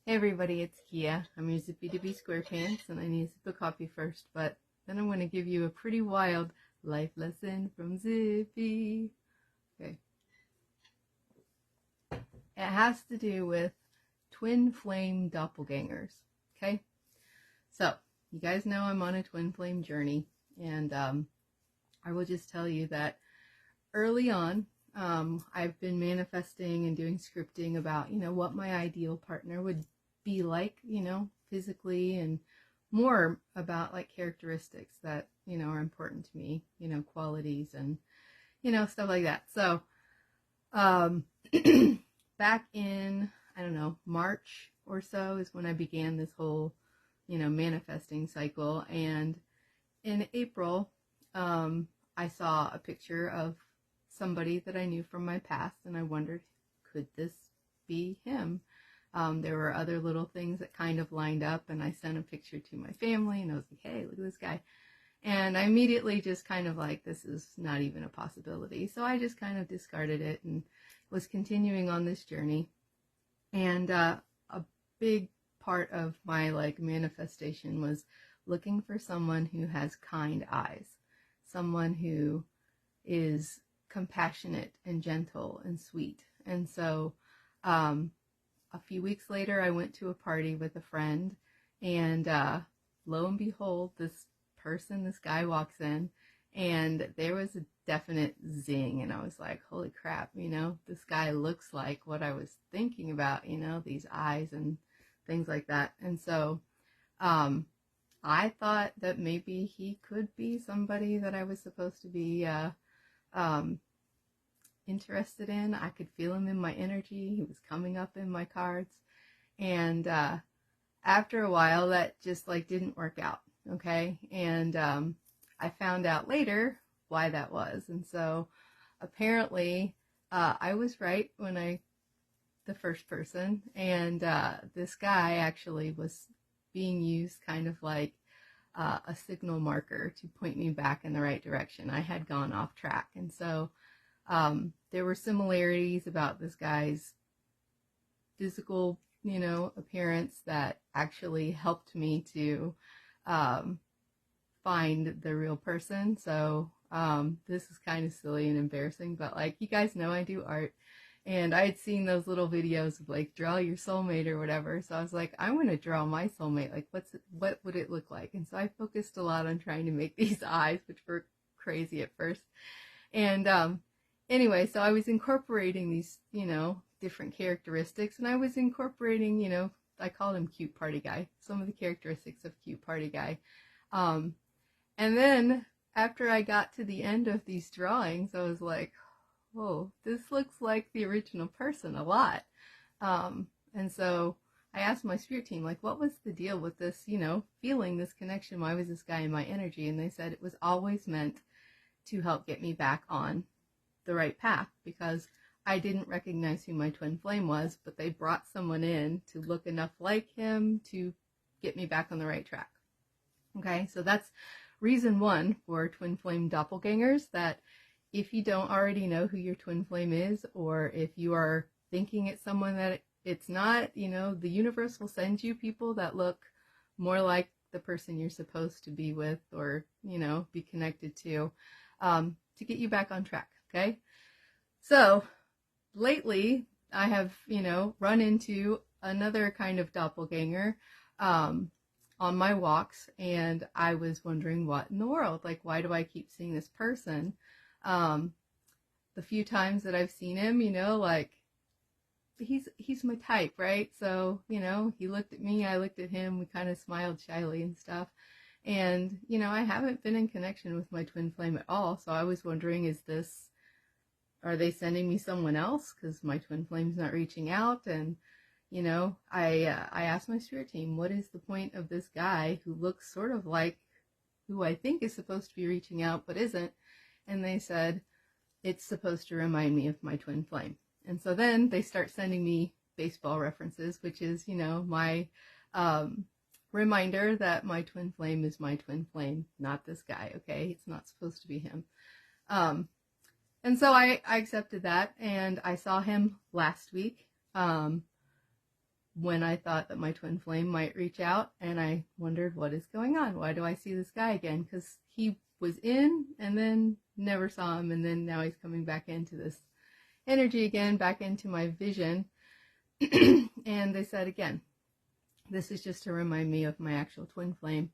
Hey everybody, it's Kia. I'm your Zippy SquarePants, and I need a sip of coffee first, but then I'm going to give you a pretty wild life lesson from Zippy. Okay. It has to do with twin flame doppelgangers. Okay? So, you guys know I'm on a twin flame journey, and I will just tell you that early on, I've been manifesting and doing scripting about, what my ideal partner would be like, physically, and more about like characteristics that, are important to me, qualities and, stuff like that. So, back in, I don't know, March or so is when I began this whole, manifesting cycle. And in April, I saw a picture of somebody that I knew from my past, and I wondered, could this be him? There were other little things that kind of lined up, and I sent a picture to my family, and I was like, hey, look at this guy. And I immediately just kind of like, this is not even a possibility. So I just kind of discarded it and was continuing on this journey. And a big part of my like manifestation was looking for someone who has kind eyes, someone who is compassionate and gentle and sweet. And so a few weeks later, I went to a party with a friend, and lo and behold, this guy walks in, and there was a definite zing, and I was like, holy crap, this guy looks like what I was thinking about, these eyes and things like that. And so I thought that maybe he could be somebody that I was supposed to be interested in. I could feel him in my energy. He was coming up in my cards. And after a while, that just like didn't work out. Okay. And I found out later why that was. And so apparently I was right when the first person. And this guy actually was being used kind of like a signal marker to point me back in the right direction. I had gone off track. And so there were similarities about this guy's physical, appearance that actually helped me to find the real person. So this is kind of silly and embarrassing, but like, you guys know I do art, and I had seen those little videos of like, draw your soulmate or whatever. So I was like, I want to draw my soulmate. Like, what would it look like? And so I focused a lot on trying to make these eyes, which were crazy at first. And anyway, so I was incorporating these, different characteristics, and I was incorporating, I called him cute party guy, some of the characteristics of cute party guy. And then after I got to the end of these drawings, I was like, whoa, this looks like the original person a lot. And so I asked my spirit team, like, what was the deal with this, feeling this connection? Why was this guy in my energy? And they said it was always meant to help get me back on the right path, because I didn't recognize who my twin flame was, but they brought someone in to look enough like him to get me back on the right track. Okay, so that's reason one for twin flame doppelgangers, that if you don't already know who your twin flame is, or if you are thinking it's someone that it's not, the universe will send you people that look more like the person you're supposed to be with, or, be connected to get you back on track. Okay. So lately I have, run into another kind of doppelganger, on my walks, and I was wondering, what in the world, like, why do I keep seeing this person? The few times that I've seen him, like, he's my type, right? So, he looked at me, I looked at him, we kind of smiled shyly and stuff. And, I haven't been in connection with my twin flame at all. So I was wondering, are they sending me someone else? Because my twin flame's not reaching out. And, I asked my spirit team, what is the point of this guy who looks sort of like who I think is supposed to be reaching out, but isn't? And they said, it's supposed to remind me of my twin flame. And so then they start sending me baseball references, which is, my reminder that my twin flame is my twin flame, not this guy. Okay. It's not supposed to be him. And so I accepted that, and I saw him last week. when I thought that my twin flame might reach out, and I wondered, what is going on? Why do I see this guy again? Because he was in and then never saw him, and then now he's coming back into this energy again, back into my vision. And they said, again, this is just to remind me of my actual twin flame.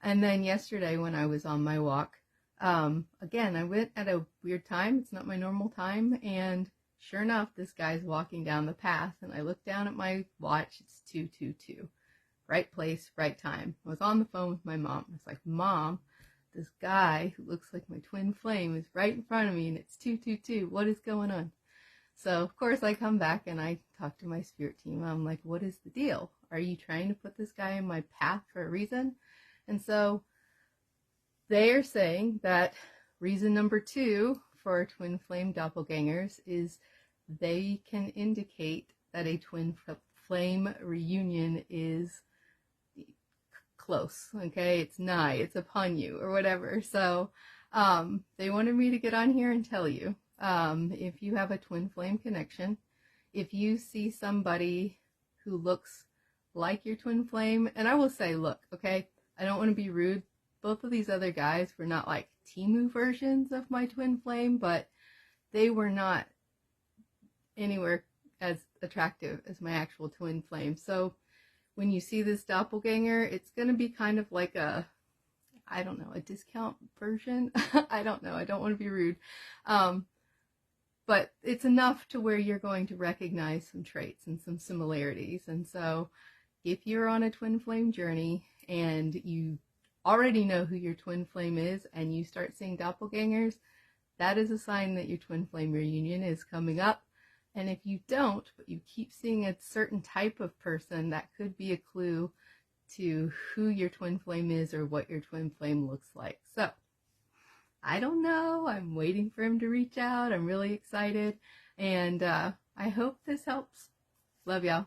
And then yesterday when I was on my walk, again, I went at a weird time. It's not my normal time. And sure enough, this guy's walking down the path. And I looked down at my watch. It's 2:22. Right place, right time. I was on the phone with my mom. I was like, Mom, this guy who looks like my twin flame is right in front of me, and it's 2:22. What is going on? So, of course, I come back and I talk to my spirit team. I'm like, what is the deal? Are you trying to put this guy in my path for a reason? And so they are saying that reason number 2 for twin flame doppelgangers is they can indicate that a twin flame reunion is close, okay? It's nigh, it's upon you, or whatever. So they wanted me to get on here and tell you, if you have a twin flame connection, if you see somebody who looks like your twin flame, and I will say, look, okay, I don't want to be rude. Both of these other guys were not like Temu versions of my twin flame, but they were not anywhere as attractive as my actual twin flame. So when you see this doppelganger, it's going to be kind of like a, I don't know, a discount version. I don't know. I don't want to be rude. But it's enough to where you're going to recognize some traits and some similarities. And so if you're on a twin flame journey and you already know who your twin flame is and you start seeing doppelgangers, that is a sign that your twin flame reunion is coming up. And if you don't, but you keep seeing a certain type of person, that could be a clue to who your twin flame is or what your twin flame looks like. So I don't know. I'm waiting for him to reach out. I'm really excited. And I hope this helps. Love y'all.